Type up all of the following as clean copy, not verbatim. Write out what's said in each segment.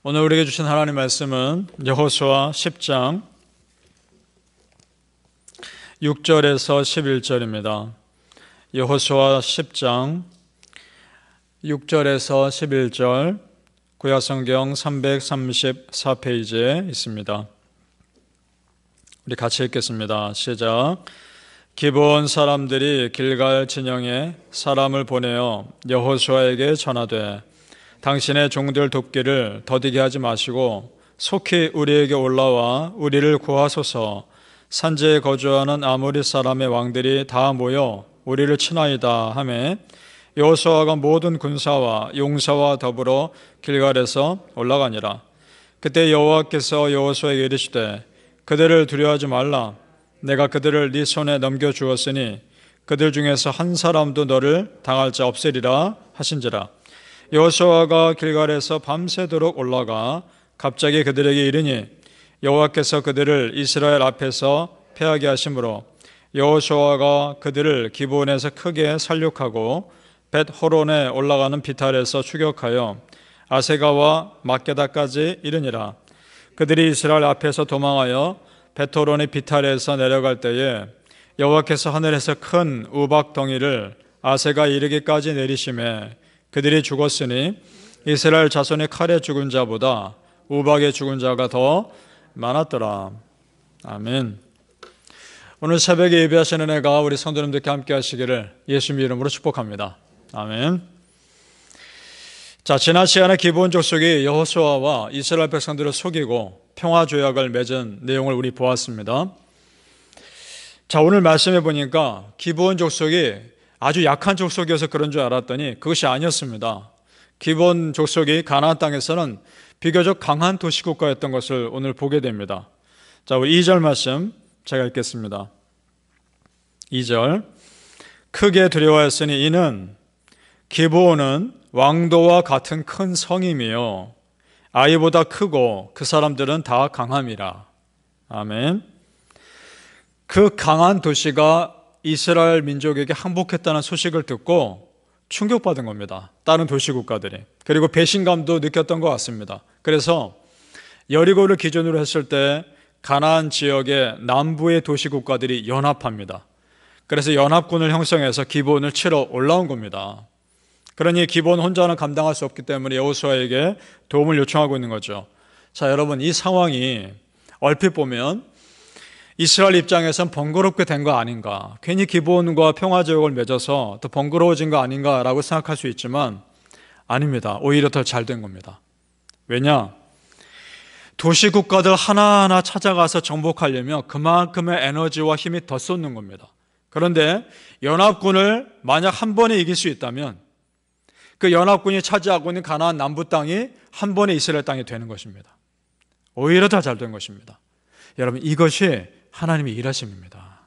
오늘 우리에게 주신 하나님 말씀은 여호수아 10장 6절에서 11절입니다. 여호수아 10장 6절에서 11절 구약성경 334페이지에 있습니다. 우리 같이 읽겠습니다. 시작. 기브온 사람들이 길갈 진영에 사람을 보내어 여호수아에게 전하되 당신의 종들 돕기를 더디게 하지 마시고 속히 우리에게 올라와 우리를 구하소서. 산지에 거주하는 아모리 사람의 왕들이 다 모여 우리를 치나이다 하매 여호수아가 모든 군사와 용사와 더불어 길갈에서 올라가니라. 그때 여호와께서 여호수아에게 이르시되 그들을 두려워하지 말라. 내가 그들을 네 손에 넘겨주었으니 그들 중에서 한 사람도 너를 당할 자 없으리라 하신지라. 여호수아가 길갈에서 밤새도록 올라가 갑자기 그들에게 이르니 여호와께서 그들을 이스라엘 앞에서 패하게 하심으로 여호수아가 그들을 기브온에서 크게 살육하고 벳호론에 올라가는 비탈에서 추격하여 아세가와 막게다까지 이르니라. 그들이 이스라엘 앞에서 도망하여 벳호론의 비탈에서 내려갈 때에 여호와께서 하늘에서 큰 우박 덩이를 아세가 이르기까지 내리심에 그들이 죽었으니 이스라엘 자손의 칼에 죽은 자보다 우박에 죽은 자가 더 많았더라. 아멘. 오늘 새벽에 예배하시는 은혜가 우리 성도님들께 함께 하시기를 예수님 이름으로 축복합니다. 아멘. 자, 지난 시간에 기브온 족속이 여호수아와 이스라엘 백성들을 속이고 평화조약을 맺은 내용을 우리 보았습니다. 자, 오늘 말씀해 보니까 기브온 족속이 아주 약한 족속이어서 그런 줄 알았더니 그것이 아니었습니다. 기브온 족속이 가나안 땅에서는 비교적 강한 도시국가였던 것을 오늘 보게 됩니다. 자, 우리 2절 말씀 제가 읽겠습니다. 2절. 크게 두려워했으니 이는 기브온은 왕도와 같은 큰 성임이요 아이보다 크고 그 사람들은 다 강함이라. 아멘. 그 강한 도시가 이스라엘 민족에게 항복했다는 소식을 듣고 충격받은 겁니다. 다른 도시국가들이. 그리고 배신감도 느꼈던 것 같습니다. 그래서 여리고를 기준으로 했을 때 가나안 지역의 남부의 도시국가들이 연합합니다. 그래서 연합군을 형성해서 기브온을 치러 올라온 겁니다. 그러니 기브온 혼자는 감당할 수 없기 때문에 여호수아에게 도움을 요청하고 있는 거죠. 자, 여러분, 이 상황이 얼핏 보면 이스라엘 입장에선 번거롭게 된 거 아닌가, 괜히 기브온과 평화조약을 맺어서 더 번거로워진 거 아닌가라고 생각할 수 있지만 아닙니다. 오히려 더 잘 된 겁니다. 왜냐? 도시국가들 하나하나 찾아가서 정복하려면 그만큼의 에너지와 힘이 더 쏟는 겁니다. 그런데 연합군을 만약 한 번에 이길 수 있다면 그 연합군이 차지하고 있는 가나안 남부 땅이 한 번에 이스라엘 땅이 되는 것입니다. 오히려 더 잘 된 것입니다. 여러분, 이것이 하나님의 일하심입니다.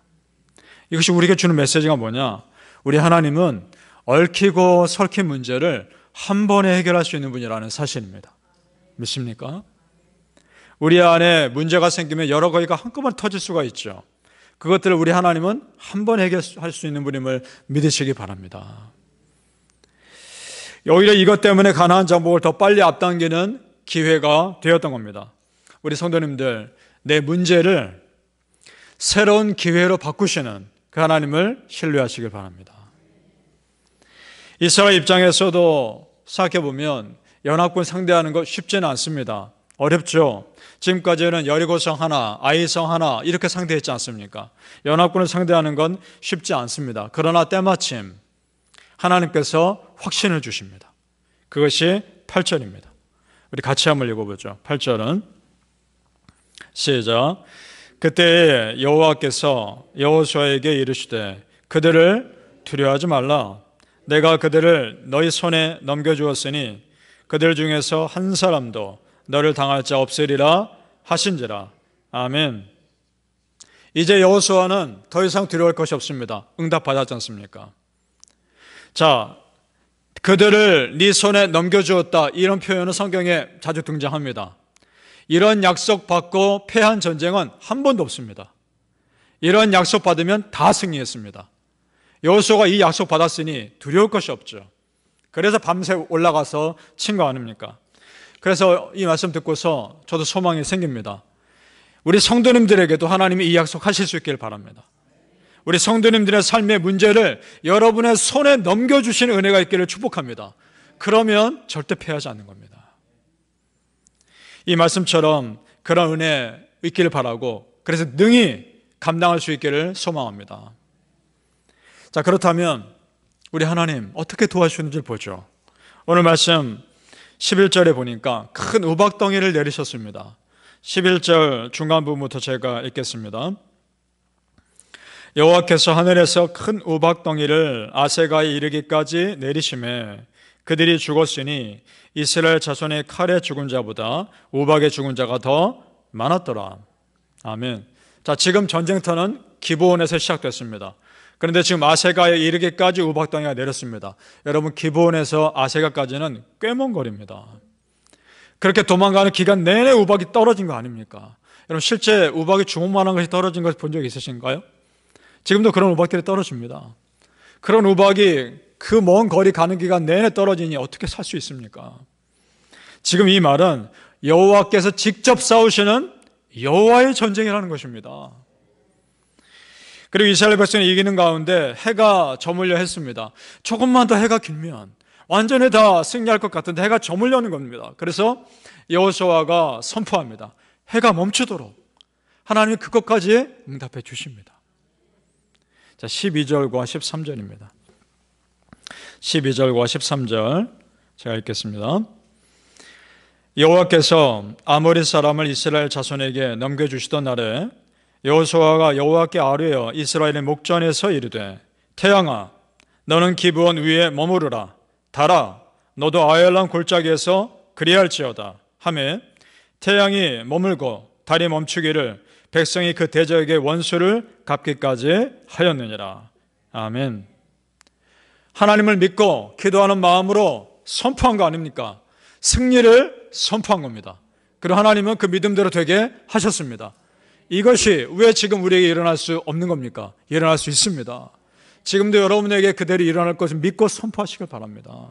이것이 우리에게 주는 메시지가 뭐냐? 우리 하나님은 얽히고 설킨 문제를 한 번에 해결할 수 있는 분이라는 사실입니다. 믿습니까? 우리 안에 문제가 생기면 여러 가지가 한꺼번에 터질 수가 있죠. 그것들을 우리 하나님은 한 번에 해결할 수 있는 분임을 믿으시기 바랍니다. 오히려 이것 때문에 가나안 정복을 더 빨리 앞당기는 기회가 되었던 겁니다. 우리 성도님들, 내 문제를 새로운 기회로 바꾸시는 그 하나님을 신뢰하시길 바랍니다. 이스라엘 입장에서도 생각해보면 연합군 상대하는 거 쉽지는 않습니다. 어렵죠. 지금까지는 여리고성 하나, 아이성 하나 이렇게 상대했지 않습니까? 연합군을 상대하는 건 쉽지 않습니다. 그러나 때마침 하나님께서 확신을 주십니다. 그것이 8절입니다. 우리 같이 한번 읽어보죠. 8절은 시작. 그때 여호와께서 여호수아에게 이르시되 그들을 두려워하지 말라. 내가 그들을 너희 손에 넘겨주었으니 그들 중에서 한 사람도 너를 당할 자 없으리라 하신지라. 아멘. 이제 여호수아는 더 이상 두려워할 것이 없습니다. 응답받았지 않습니까? 자, 그들을 네 손에 넘겨주었다, 이런 표현은 성경에 자주 등장합니다. 이런 약속 받고 패한 전쟁은 한 번도 없습니다. 이런 약속 받으면 다 승리했습니다. 여호수아가 이 약속 받았으니 두려울 것이 없죠. 그래서 밤새 올라가서 친 거 아닙니까? 그래서 이 말씀 듣고서 저도 소망이 생깁니다. 우리 성도님들에게도 하나님이 이 약속하실 수 있기를 바랍니다. 우리 성도님들의 삶의 문제를 여러분의 손에 넘겨주시는 은혜가 있기를 축복합니다. 그러면 절대 패하지 않는 겁니다. 이 말씀처럼 그런 은혜 있기를 바라고, 그래서 능히 감당할 수 있기를 소망합니다. 자, 그렇다면 우리 하나님 어떻게 도와주시는지 보죠. 오늘 말씀 11절에 보니까 큰 우박덩이를 내리셨습니다. 11절 중간 부분부터 제가 읽겠습니다. 여호와께서 하늘에서 큰 우박덩이를 아세가에 이르기까지 내리심에 그들이 죽었으니 이스라엘 자손의 칼에 죽은 자보다 우박에 죽은 자가 더 많았더라. 아멘. 자, 지금 전쟁터는 기브온에서 시작됐습니다. 그런데 지금 아세가에 이르기까지 우박덩이가 내렸습니다. 여러분, 기브온에서 아세가까지는 꽤 먼 거리입니다. 그렇게 도망가는 기간 내내 우박이 떨어진 거 아닙니까? 여러분, 실제 우박이 주먹만한 것이 떨어진 걸 본 적 있으신가요? 지금도 그런 우박들이 떨어집니다. 그런 우박이 그 먼 거리 가는 기간 내내 떨어지니 어떻게 살 수 있습니까? 지금 이 말은 여호와께서 직접 싸우시는 여호와의 전쟁이라는 것입니다. 그리고 이스라엘 백성이 이기는 가운데 해가 저물려 했습니다. 조금만 더 해가 길면 완전히 다 승리할 것 같은데 해가 저물려는 겁니다. 그래서 여호수아가 선포합니다. 해가 멈추도록 하나님이 그것까지 응답해 주십니다. 자, 12절과 13절입니다. 12절과 13절 제가 읽겠습니다. 여호와께서 아모리 사람을 이스라엘 자손에게 넘겨주시던 날에 여호수아가 여호와께 아뢰어 이스라엘의 목전에서 이르되 태양아 너는 기브온 위에 머무르라. 달아 너도 아엘람 골짜기에서 그리할지어다 하매 태양이 머물고 달이 멈추기를 백성이 그 대적에게 원수를 갚기까지 하였느니라. 아멘. 하나님을 믿고 기도하는 마음으로 선포한 거 아닙니까? 승리를 선포한 겁니다. 그리고 하나님은 그 믿음대로 되게 하셨습니다. 이것이 왜 지금 우리에게 일어날 수 없는 겁니까? 일어날 수 있습니다. 지금도 여러분에게 그대로 일어날 것을 믿고 선포하시길 바랍니다.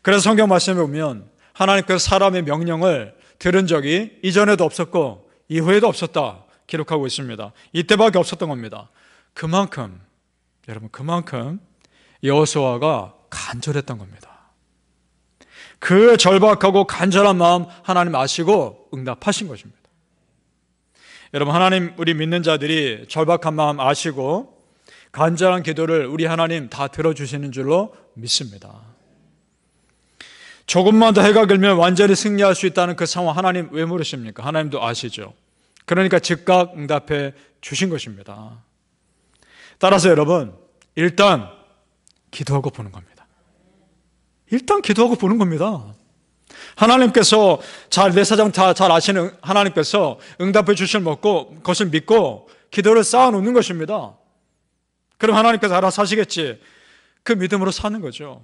그래서 성경 말씀에 보면 하나님께서 사람의 명령을 들은 적이 이전에도 없었고 이후에도 없었다 기록하고 있습니다. 이때밖에 없었던 겁니다. 그만큼 여러분, 그만큼 여호수아가 간절했던 겁니다. 그 절박하고 간절한 마음 하나님 아시고 응답하신 것입니다. 여러분, 하나님 우리 믿는 자들이 절박한 마음 아시고 간절한 기도를 우리 하나님 다 들어주시는 줄로 믿습니다. 조금만 더 해가 길면 완전히 승리할 수 있다는 그 상황 하나님 왜 모르십니까? 하나님도 아시죠. 그러니까 즉각 응답해 주신 것입니다. 따라서 여러분, 일단 기도하고 보는 겁니다. 일단 기도하고 보는 겁니다. 하나님께서 내 사정 다 잘 아시는 하나님께서 응답해 주실 것을 믿고 기도를 쌓아놓는 것입니다. 그럼 하나님께서 알아서 하시겠지. 그 믿음으로 사는 거죠.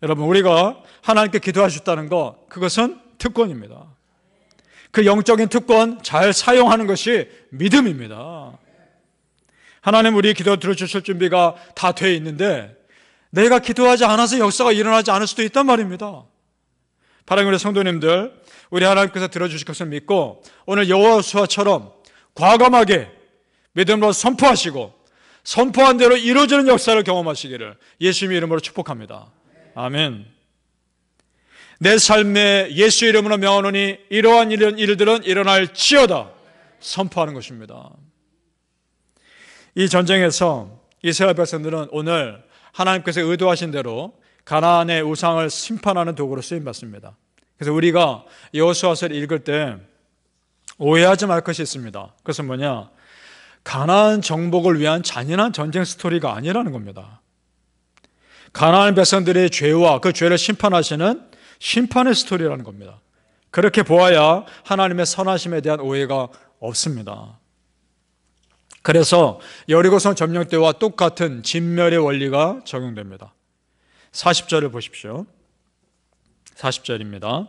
여러분, 우리가 하나님께 기도하셨다는 것, 그것은 특권입니다. 그 영적인 특권 잘 사용하는 것이 믿음입니다. 하나님 우리 기도 들어주실 준비가 다 되어 있는데 내가 기도하지 않아서 역사가 일어나지 않을 수도 있단 말입니다. 바라는 우리 성도님들, 우리 하나님께서 들어주실 것을 믿고 오늘 여호수아처럼 과감하게 믿음으로 선포하시고 선포한 대로 이루어지는 역사를 경험하시기를 예수님의 이름으로 축복합니다. 아멘. 내 삶에 예수 이름으로 명하노니 이러한 일들은 일어날지어다 선포하는 것입니다. 이 전쟁에서 이스라엘 백성들은 오늘 하나님께서 의도하신 대로 가나안의 우상을 심판하는 도구로 쓰임받습니다. 그래서 우리가 여호수아서를 읽을 때 오해하지 말 것이 있습니다. 그것은 뭐냐? 가나안 정복을 위한 잔인한 전쟁 스토리가 아니라는 겁니다. 가나안 백성들의 죄와 그 죄를 심판하시는 심판의 스토리라는 겁니다. 그렇게 보아야 하나님의 선하심에 대한 오해가 없습니다. 그래서 여리고성 점령 때와 똑같은 진멸의 원리가 적용됩니다. 40절을 보십시오. 40절입니다.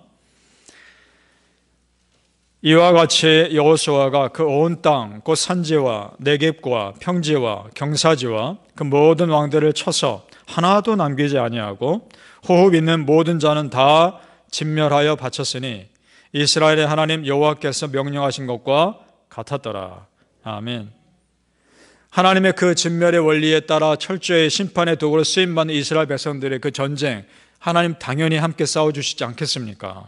이와 같이 여호수아가 그 온 땅 곧 산지와 네겝과 평지와 경사지와 그 모든 왕들을 쳐서 하나도 남기지 아니하고 호흡 있는 모든 자는 다 진멸하여 바쳤으니 이스라엘의 하나님 여호와께서 명령하신 것과 같았더라. 아멘. 하나님의 그 진멸의 원리에 따라 철저히 심판의 도구로 쓰임받는 이스라엘 백성들의 그 전쟁, 하나님 당연히 함께 싸워주시지 않겠습니까?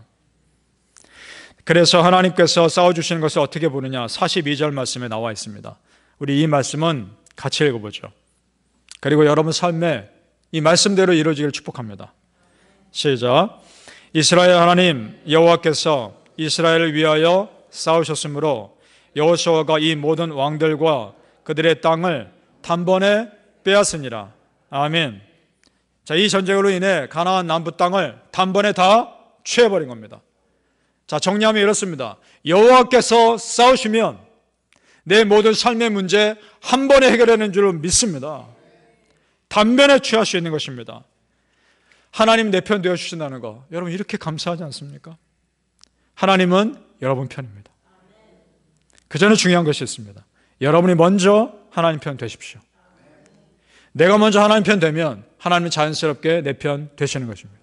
그래서 하나님께서 싸워주시는 것을 어떻게 보느냐? 42절 말씀에 나와 있습니다. 우리 이 말씀은 같이 읽어보죠. 그리고 여러분 삶에 이 말씀대로 이루어지기를 축복합니다. 시작. 이스라엘 하나님 여호와께서 이스라엘을 위하여 싸우셨으므로 여호수아가 이 모든 왕들과 그들의 땅을 단번에 빼앗으니라. 아멘. 자, 이 전쟁으로 인해 가나안 남부 땅을 단번에 다 취해버린 겁니다. 자, 정리하면 이렇습니다. 여호와께서 싸우시면 내 모든 삶의 문제 한 번에 해결하는 줄 믿습니다. 단번에 취할 수 있는 것입니다. 하나님 내 편 되어주신다는 거, 여러분 이렇게 감사하지 않습니까? 하나님은 여러분 편입니다. 그 전에 중요한 것이 있습니다. 여러분이 먼저 하나님 편 되십시오. 내가 먼저 하나님 편 되면 하나님은 자연스럽게 내 편 되시는 것입니다.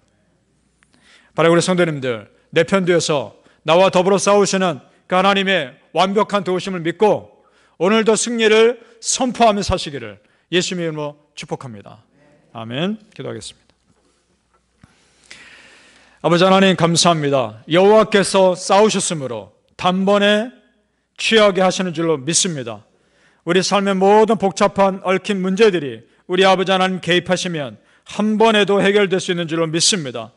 바로 우리 성도님들, 내 편 되어서 나와 더불어 싸우시는 그 하나님의 완벽한 도우심을 믿고 오늘도 승리를 선포하며 사시기를 예수님의 이름으로 축복합니다. 아멘. 기도하겠습니다. 아버지 하나님 감사합니다. 여호와께서 싸우셨으므로 단번에 취하게 하시는 줄로 믿습니다. 우리 삶의 모든 복잡한 얽힌 문제들이 우리 아버지 하나님 개입하시면 한 번에도 해결될 수 있는 줄로 믿습니다.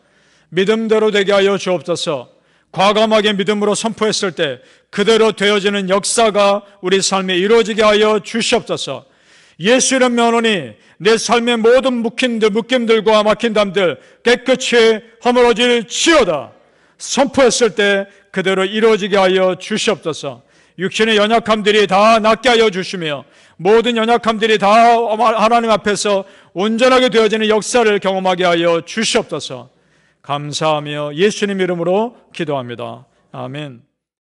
믿음대로 되게 하여 주옵소서. 과감하게 믿음으로 선포했을 때 그대로 되어지는 역사가 우리 삶에 이루어지게 하여 주시옵소서. 예수 이름 명하노니 내 삶의 모든 묶임들과 막힌 담들 깨끗이 허물어질지어다. 선포했을 때 그대로 이루어지게 하여 주시옵소서. 육신의 연약함들이 다 낫게 하여 주시며 모든 연약함들이 다 하나님 앞에서 온전하게 되어지는 역사를 경험하게 하여 주시옵소서. 감사하며 예수님 이름으로 기도합니다. 아멘.